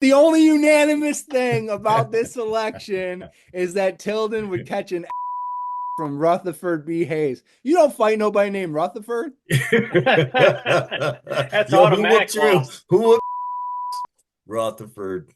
The only unanimous thing about this election is that Tilden would catch an from Rutherford B. Hayes. You don't fight nobody named Rutherford? That's Yo, who automatic whooped you? loss. Who whooped Rutherford?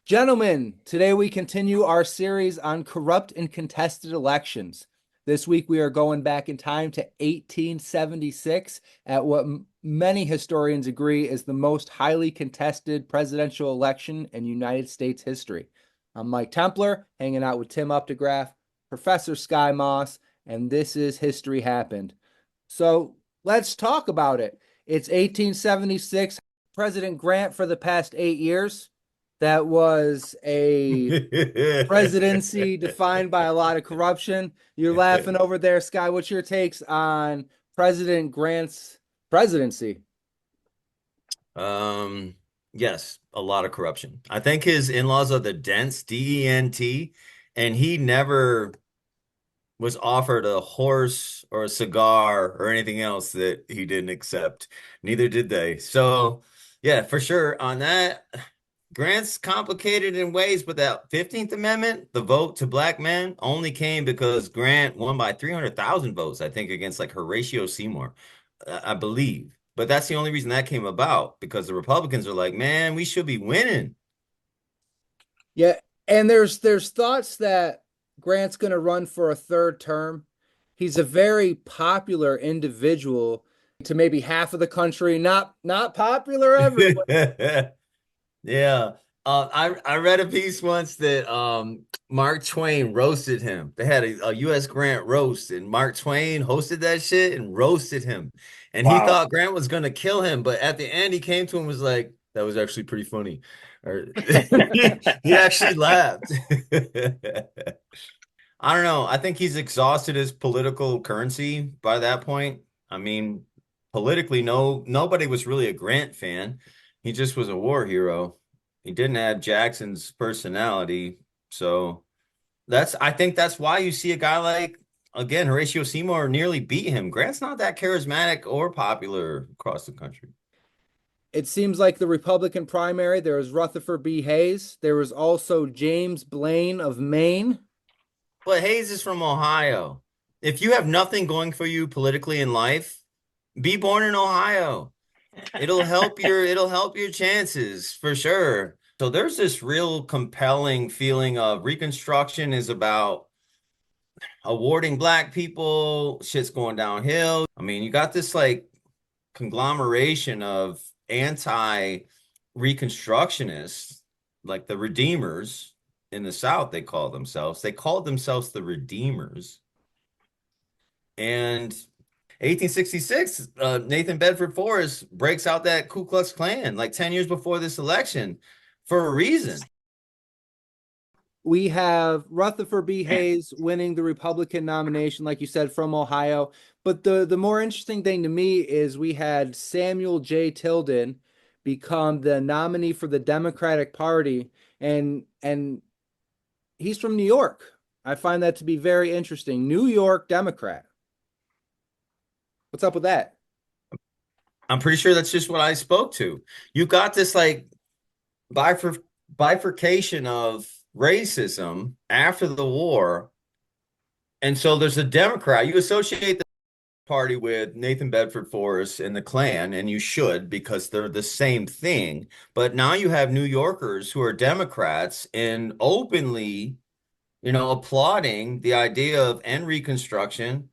Gentlemen, today we continue our series on corrupt and contested elections. This week we are going back in time to 1876 at what many historians agree is the most highly contested presidential election in United States history. I'm Mike Templer, hanging out with Tim Updegraff, Professor Sky Moss, and this is History Happened. So let's talk about it. It's 1876. President Grant for the past 8 years. That was a presidency defined by a lot of corruption. You're laughing over there, Sky. What's your takes on President Grant's presidency? Um, yes, a lot of corruption. I think his in-laws are the Dents, D-E-N-T, and he never was offered a horse or a cigar or anything else that he didn't accept. Neither did they. So, yeah, for sure on that. Grant's complicated in ways, but that 15th Amendment, the vote to black men, only came because Grant won by 300,000 votes, I think, against like Horatio Seymour, I believe. But that's the only reason that came about because the Republicans are like, man, we should be winning. Yeah, and there's thoughts that Grant's going to run for a third term. He's a very popular individual to maybe half of the country, not popular everywhere. Yeah. I read a piece once that Mark Twain roasted him. They had a U.S. Grant roast, and Mark Twain hosted that shit and roasted him. And he Wow. thought Grant was gonna kill him, but at the end he came to him and was like, "That was actually pretty funny." Or he actually laughed. I don't know. I think he's exhausted his political currency by that point. I mean, politically, nobody was really a Grant fan. He just was a war hero. He didn't have Jackson's personality. So I think that's why you see a guy like, again, Horatio Seymour nearly beat him. Grant's not that charismatic or popular across the country. It seems like the Republican primary, there was Rutherford B. Hayes. There was also James Blaine of Maine. But Hayes is from Ohio. If you have nothing going for you politically in life, be born in Ohio. It'll help your chances for sure. So there's this real compelling feeling of Reconstruction is about awarding black people, shit's going downhill. I mean, you got this like conglomeration of anti-Reconstructionists, like the Redeemers in the South, they call themselves. They called themselves the Redeemers. And 1866, Nathan Bedford Forrest breaks out that Ku Klux Klan like 10 years before this election for a reason. We have Rutherford B. Hayes winning the Republican nomination, like you said, from Ohio. But the more interesting thing to me is we had Samuel J. Tilden become the nominee for the Democratic Party, and he's from New York. I find that to be very interesting. New York Democrat. What's up with that? I'm pretty sure that's just what I spoke to. You got this like bifurcation of racism after the war. And so there's a Democrat. You associate the party with Nathan Bedford Forrest and the Klan, and you should because they're the same thing. But now you have New Yorkers who are Democrats and openly, applauding the idea of end Reconstruction,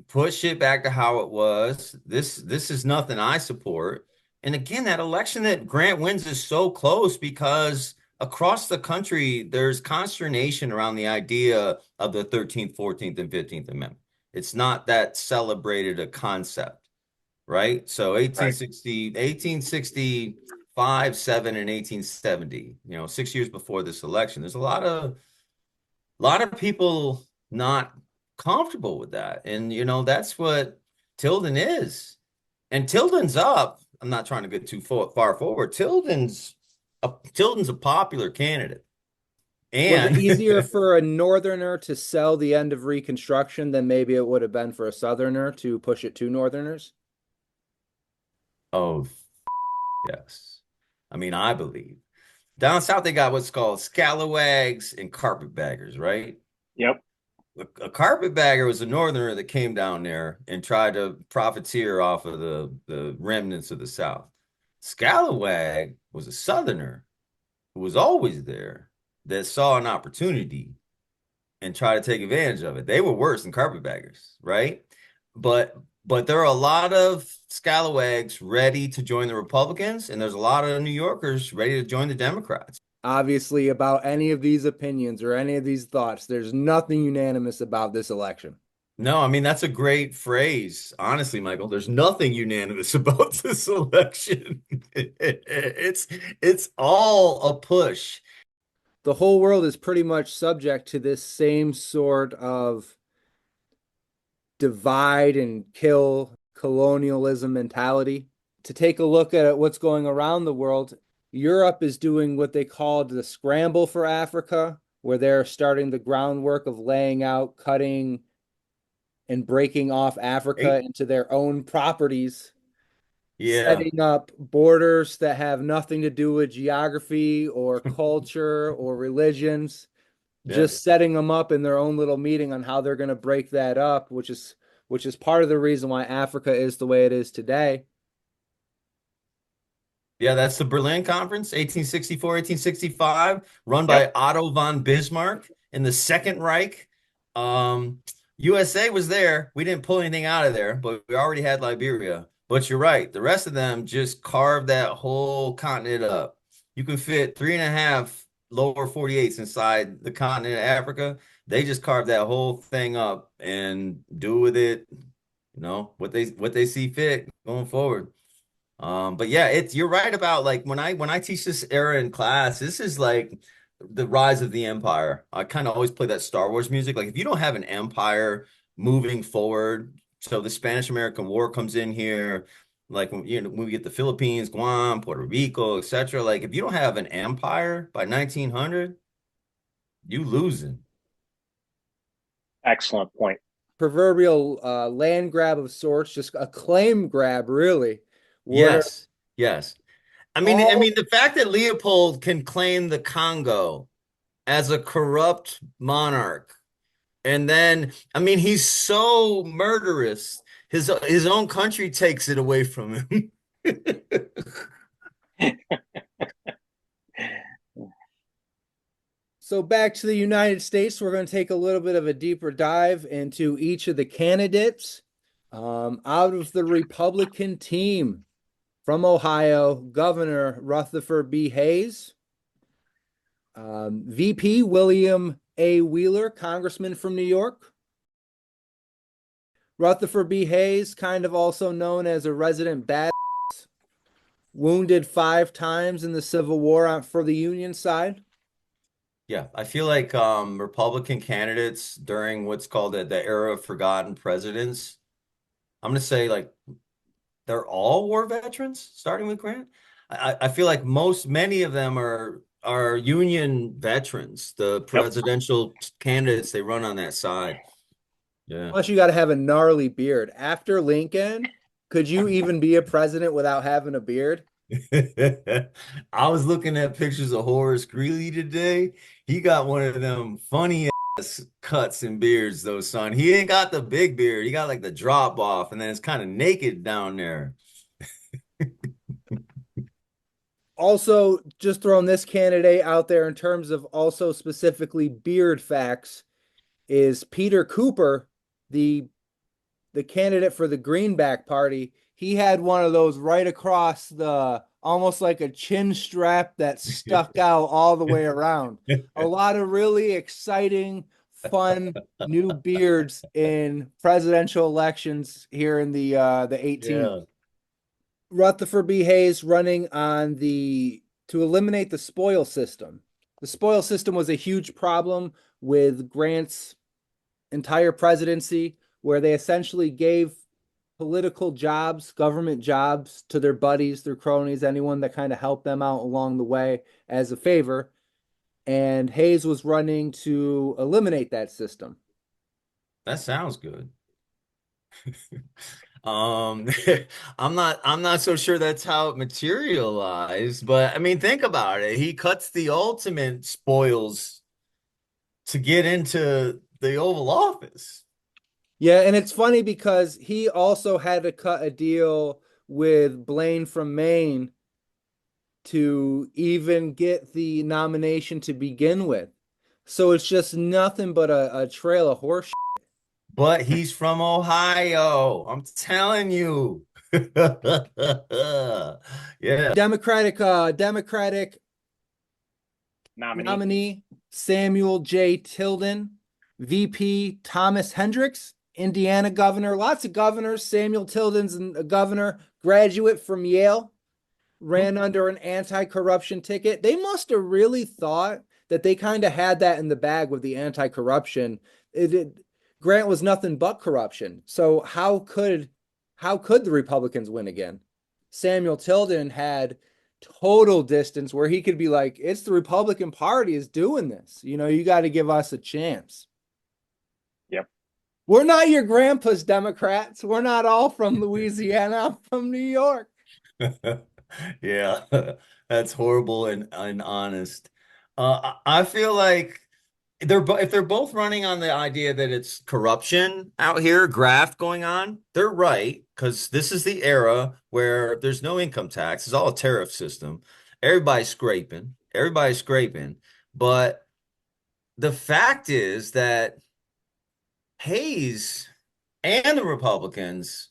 push it back to how it was. This is nothing I support. And again, that election that Grant wins is so close because across the country, there's consternation around the idea of the 13th, 14th, and 15th Amendment. It's not that celebrated a concept, right? So Right. 1865, 7, and 1870, 6 years before this election, there's a lot of people not comfortable with that. And that's what Tilden is. And Tilden's up. I'm not trying to get too far forward. Tilden's a popular candidate. Was it And easier for a Northerner to sell the end of Reconstruction than maybe it would have been for a Southerner to push it to Northerners? oh, Yes. I mean, I believe. Down south, they got what's called scalawags and carpetbaggers, right? Yep. A carpetbagger was a northerner that came down there and tried to profiteer off of the remnants of the South. Scalawag was a southerner who was always there that saw an opportunity and tried to take advantage of it. They were worse than carpetbaggers, right? But but there are a lot of scalawags ready to join the Republicans, and there's a lot of New Yorkers ready to join the Democrats. Obviously, about any of these opinions or any of these thoughts, there's nothing unanimous about this election. No, I mean that's a great phrase. Honestly, Michael, there's nothing unanimous about this election. It's all a push. The whole world is pretty much subject to this same sort of divide and kill colonialism mentality. To take a look at what's going around the world, Europe is doing what they called the scramble for Africa, where they're starting the groundwork of laying out, cutting, and breaking off Africa Right? into their own properties, Yeah, setting up borders that have nothing to do with geography or culture or religions, yeah. just setting them up in their own little meeting on how they're going to break that up, which is part of the reason why Africa is the way it is today. Yeah, that's the Berlin Conference, 1864, 1865, run Yep. by Otto von Bismarck in the Second Reich. Um, USA was there. We didn't pull anything out of there, but we already had Liberia. But you're right. The rest of them just carved that whole continent up. You can fit three and a half lower 48s inside the continent of Africa. They just carved that whole thing up and do with it, what they see fit going forward. But yeah, it's you're right about like when I teach this era in class, this is like the rise of the empire. I kind of always play that Star Wars music. Like if you don't have an empire moving forward, so the Spanish American War comes in here, like when we get the Philippines, Guam, Puerto Rico, etc. Like if you don't have an empire by 1900, you losing. Excellent point. Proverbial land grab of sorts, just a claim grab, really, where Yes, yes. I mean, all the fact that Leopold can claim the Congo as a corrupt monarch. And then, I mean, he's so murderous. His own country takes it away from him. So back to the United States, we're going to take a little bit of a deeper dive into each of the candidates. Out of the Republican team from Ohio, Governor Rutherford B. Hayes, VP William A. Wheeler, Congressman from New York. Rutherford B. Hayes, kind of also known as a resident bad, wounded 5 times in the Civil War for the Union side. Yeah, I feel like Republican candidates during what's called the era of forgotten presidents, I'm gonna say like they're all war veterans, starting with Grant. I feel like many of them are Union veterans, the Yep. presidential candidates they run on that side. Yeah. Plus, you got to have a gnarly beard. After Lincoln, could you even be a president without having a beard? I was looking at pictures of Horace Greeley today. He got one of them funny ass cuts and beards, though, son. He ain't got the big beard. He got like the drop off, and then it's kind of naked down there. Also, just throwing this candidate out there in terms of also specifically beard facts is Peter Cooper, the the candidate for the Greenback Party. He had one of those right across the almost like a chin strap that stuck out all the way around. A lot of really exciting, fun new beards in presidential elections here in the 18th. Yeah, Rutherford B. Hayes running on the to eliminate the spoil system. The spoil system was a huge problem with Grant's entire presidency, where they essentially gave political jobs, government jobs to their buddies, their cronies, anyone that kind of helped them out along the way as a favor. And Hayes was running to eliminate that system. that sounds good. Um, I'm not so sure that's how it materialized, but I mean, think about it. He cuts the ultimate spoils to get into the Oval Office. Yeah, and it's funny because he also had to cut a deal with Blaine from Maine to even get the nomination to begin with. So it's just nothing but a trail of horse. But he's from Ohio. I'm telling you. Yeah. Democratic Nominee. nominee Samuel J. Tilden, VP Thomas Hendricks, Indiana governor. Lots of governors. Samuel Tilden's a governor, graduate from Yale, ran under an anti-corruption ticket. They must have really thought that they kind of had that in the bag with the anti-corruption. Grant was nothing but corruption. So how could the Republicans win again? Samuel Tilden had total distance where he could be like, it's the Republican Party is doing this. You got to give us a chance. Yep. We're not your grandpa's Democrats. We're not all from Louisiana. I'm from New York. Yeah, that's horrible and honest. I feel like if they're both running on the idea that it's corruption out here, graft going on, they're right because this is the era where there's no income tax. It's all a tariff system. Everybody's scraping. But the fact is that Hayes and the Republicans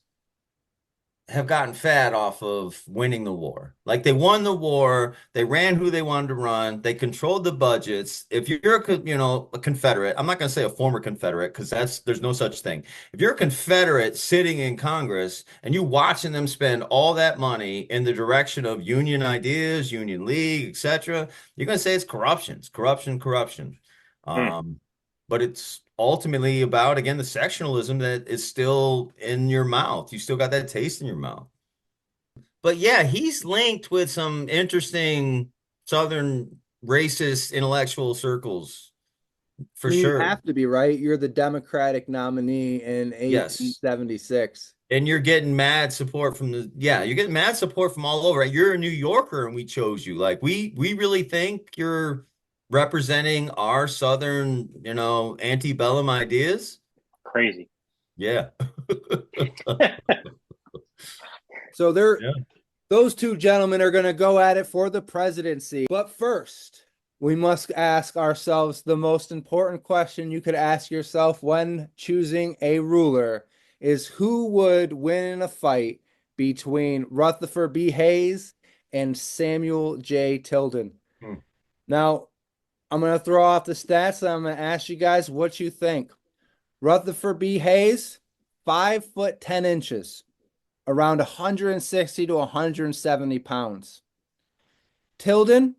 have gotten fat off of winning the war. Like they won the war, they ran who they wanted to run, they controlled the budgets. If you're a Confederate, I'm not going to say a former Confederate because there's no such thing. If you're a Confederate sitting in Congress and you watching them spend all that money in the direction of union ideas, union league, etc., you're going to say it's corruption. It's corruption, corruption. Hmm. But it's ultimately about, again, the sectionalism that is still in your mouth. You still got that taste in your mouth. But yeah, he's linked with some interesting Southern racist intellectual circles I for mean, you sure. have to be right. You're the Democratic nominee in Yes. 1876. And you're getting mad support from you're getting mad support from all over. You're a New Yorker and we chose you. Like we really think you're representing our Southern, antebellum ideas. Crazy. Yeah. So Yeah. those two gentlemen are going to go at it for the presidency. But first, we must ask ourselves the most important question you could ask yourself when choosing a ruler is who would win in a fight between Rutherford B. Hayes and Samuel J. Tilden. Hmm. Now, I'm going to throw off the stats and I'm going to ask you guys what you think. Rutherford B. Hayes, 5 foot 10 inches, around 160 to 170 pounds. Tilden,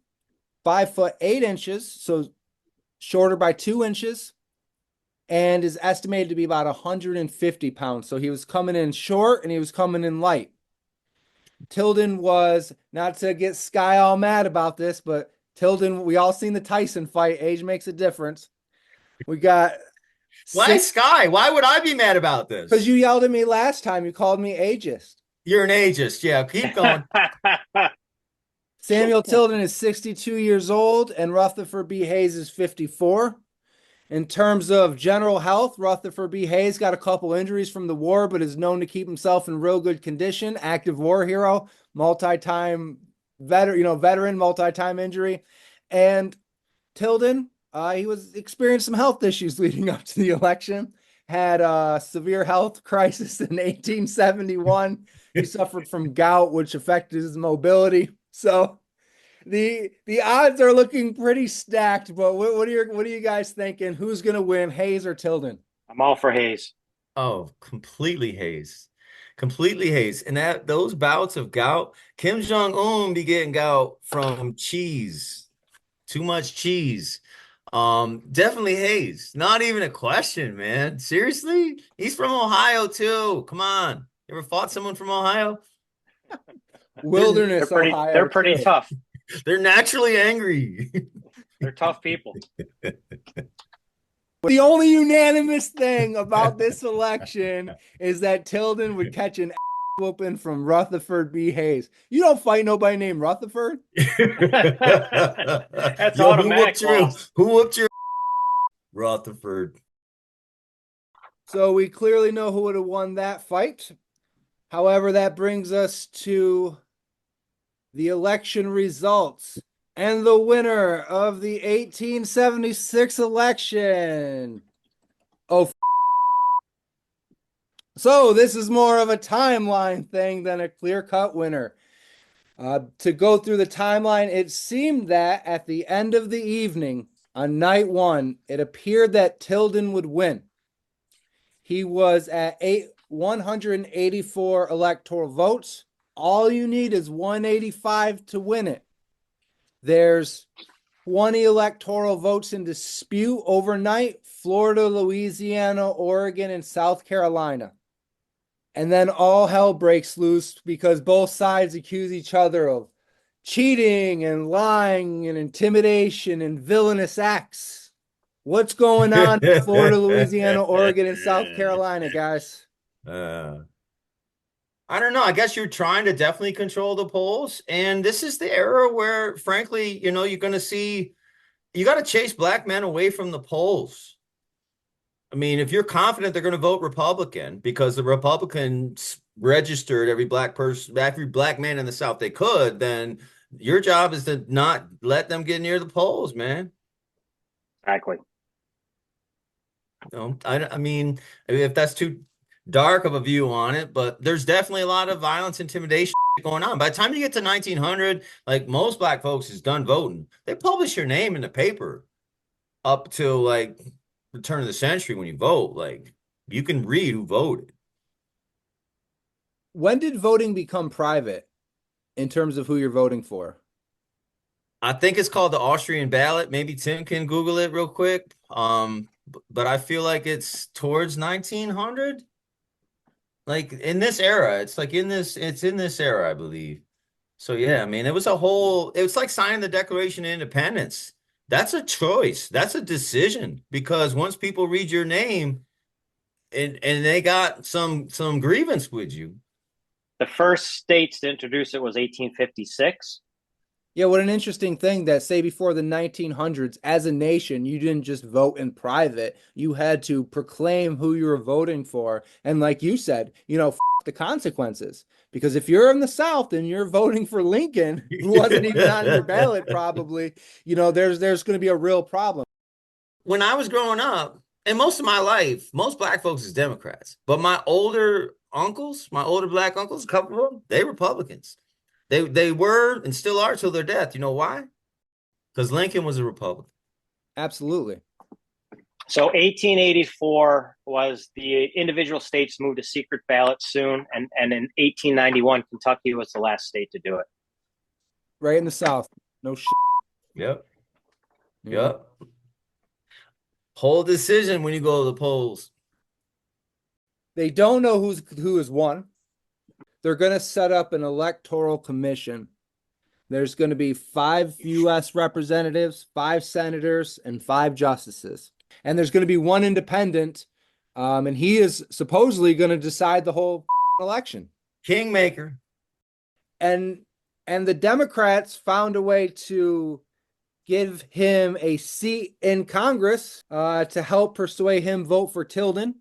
5 foot 8 inches, so shorter by 2 inches, and is estimated to be about 150 pounds. So he was coming in short and he was coming in light. Tilden was, not to get Sky all mad about this, but Tilden, we all seen the Tyson fight. Age makes a difference. We got Why six, Sky? Why would I be mad about because this? you yelled at me last time. You called me ageist. You're an ageist. Yeah, keep going. Samuel Tilden is 62 years old and Rutherford B. Hayes is 54. In terms of general health, Rutherford B. Hayes got a couple injuries from the war, but is known to keep himself in real good condition. Active war hero, multi-time veteran, multi-time injury. And Tilden, he was experienced some health issues leading up to the election. Had a severe health crisis in 1871. He suffered from gout, which affected his mobility. So the odds are looking pretty stacked. But what are you guys thinking? Who's gonna win, Hayes or Tilden? I'm all for Hayes. Oh, completely haze. Completely haze. And those bouts of gout, Kim Jong-un be getting gout from cheese. Too much cheese. Definitely haze. Not even a question, man. Seriously? He's from Ohio too. Come on. You ever fought someone from Ohio? They're Wilderness, pretty. Ohio, They're pretty too. tough. They're naturally angry. They're tough people. The only unanimous thing about this election is that Tilden would catch an whooping from Rutherford B. Hayes. You don't fight nobody named Rutherford. That's Yo, automatic loss. who whooped your Rutherford? So we clearly know who would have won that fight. However, that brings us to the election results. And the winner of the 1876 election. Oh, so this is more of a timeline thing than a clear-cut winner. To go through the timeline, it seemed that at the end of the evening, on night one, it appeared that Tilden would win. He was at 184 electoral votes. All you need is 185 to win it. There's 20 electoral votes in dispute overnight: Florida, Louisiana, Oregon, and South Carolina. And then all hell breaks loose because both sides accuse each other of cheating and lying and intimidation and villainous acts. What's going on in Florida, Louisiana, Oregon, and South Carolina, guys? I don't know. I guess you're trying to definitely control the polls. And this is the era where, frankly, you're going to see, you got to chase black men away from the polls. I mean, if you're confident they're going to vote Republican because the Republicans registered every black person, every black man in the South they could, then your job is to not let them get near the polls, man. Exactly. I mean, if that's too dark of a view on it, but there's definitely a lot of violence, intimidation going on. By the time you get to 1900, like most black folks is done voting. They publish your name in the paper up till like the turn of the century when you vote. Like you can read who voted. When did voting become private in terms of who you're voting for? I think it's called the Austrian ballot. Maybe Tim can Google it real quick. But I feel like it's towards 1900. Like in this era, it's in this era, I believe. So yeah, I mean, it was like signing the Declaration of Independence. That's a choice. That's a decision because once people read your name and they got some grievance with you. The first states to introduce it was 1856. Yeah, what an interesting thing that, say, before the 1900s, as a nation, you didn't just vote in private. You had to proclaim who you were voting for. And like you said, the consequences. Because if you're in the South and you're voting for Lincoln, who wasn't even on your ballot, probably, there's going to be a real problem. When I was growing up, and most of my life, most black folks is Democrats. But my older uncles, my older black uncles, a couple of them, they Republicans. They were and still are till their death. You know why? Because Lincoln was a Republican. Absolutely. So 1884 was the individual states moved to secret ballot soon. And in 1891, Kentucky was the last state to do it. Right in the South. No shit. Yep. Yep. Whole decision when you go to the polls. They don't know who has won. They're going to set up an electoral commission. There's going to be 5 U.S. representatives, 5 senators, and 5 justices. And there's going to be 1 independent, and he is supposedly going to decide the whole election. Kingmaker. And the Democrats found a way to give him a seat in Congress to help persuade him vote for Tilden.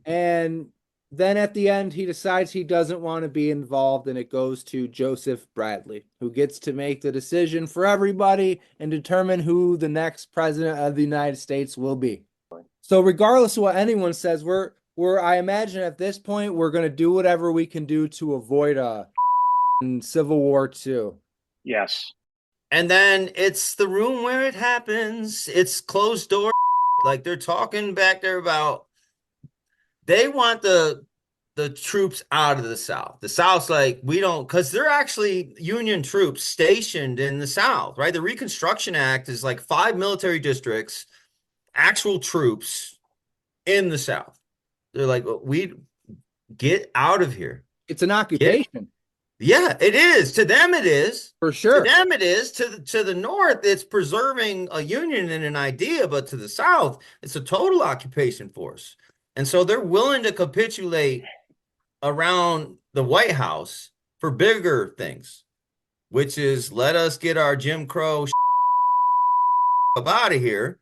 And then at the end, he decides he doesn't want to be involved, and it goes to Joseph Bradley, who gets to make the decision for everybody and determine who the next president of the United States will be. So regardless of what anyone says, I imagine at this point, we're going to do whatever we can do to avoid a Civil War too. Yes. And then it's the room where it happens. It's closed door. Like they're talking back there about they want the troops out of the South. The South's like, we don't, because they're actually Union troops stationed in the South, right? The Reconstruction Act is like 5 military districts, actual troops in the South. They're like, we get out of here. It's an occupation. Yeah, it is. To them, it is. For To sure. them, it is. To the north, it's preserving a union and an idea, but to the south, it's a total occupation force. And so they're willing to capitulate around the White House for bigger things, which is let us get our Jim Crow up out of here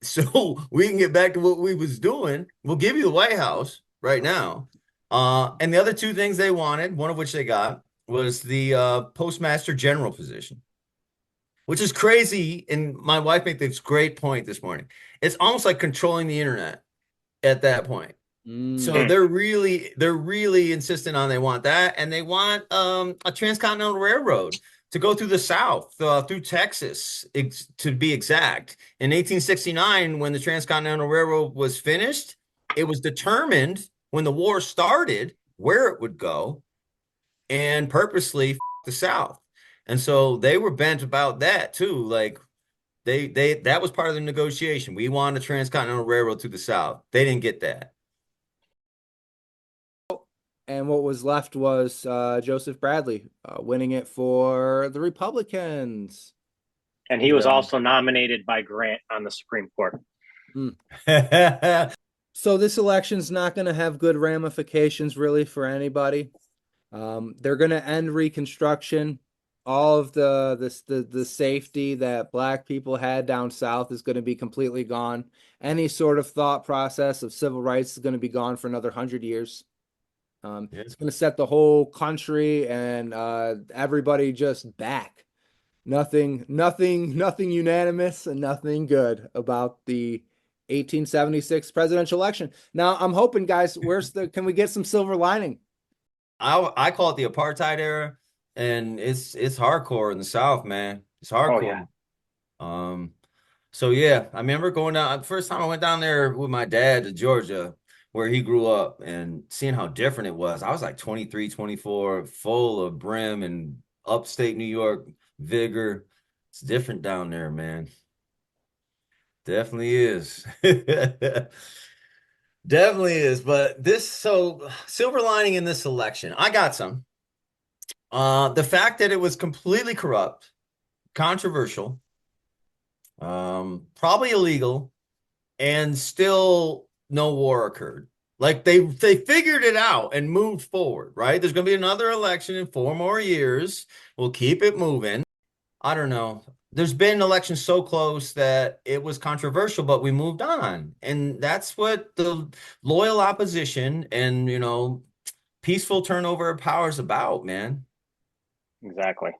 so we can get back to what we was doing. We'll give you the White House right now. And the other two things they wanted, one of which they got, was the postmaster general position, which is crazy. And my wife made this great point this morning. It's almost like controlling the internet at that point. So Mm. they're really insistent on they want that, and they want a transcontinental railroad to go through the South, through Texas, to be exact. In 1869, when the Transcontinental Railroad was finished, it was determined when the war started where it would go, and purposely the South. And so they were bent about that too. Like they that was part of the negotiation. We want a transcontinental railroad to the South. They didn't get that. And what was left was Joseph Bradley winning it for the Republicans. And he was also nominated by Grant on the Supreme Court. So this election's not going to have good ramifications really for anybody. They're going to end Reconstruction. All of the safety that Black people had down south is going to be completely gone. Any sort of thought process of civil rights is going to be gone for another 100 years. It's going to set the whole country and everybody just back. Nothing unanimous and nothing good about the 1876 presidential election. Now, I'm hoping, guys, can we get some silver lining? I call it the apartheid era, and it's hardcore in the South, man. It's hardcore. Oh, yeah. So yeah, I remember going down first time I went down there with my dad to Georgia, where he grew up, and seeing how different it was. I was like 23, 24, full of brim and upstate New York vigor. It's different down there, man. Definitely is. Definitely is. But silver lining in this election, I got some. The fact that it was completely corrupt, controversial, probably illegal, and still no war occurred. Like they figured it out and moved forward, right? There's going to be another election in 4 more years. We'll keep it moving. I don't know. There's been elections so close that it was controversial, but we moved on. And that's what the loyal opposition and, peaceful turnover of power is about, man. Exactly.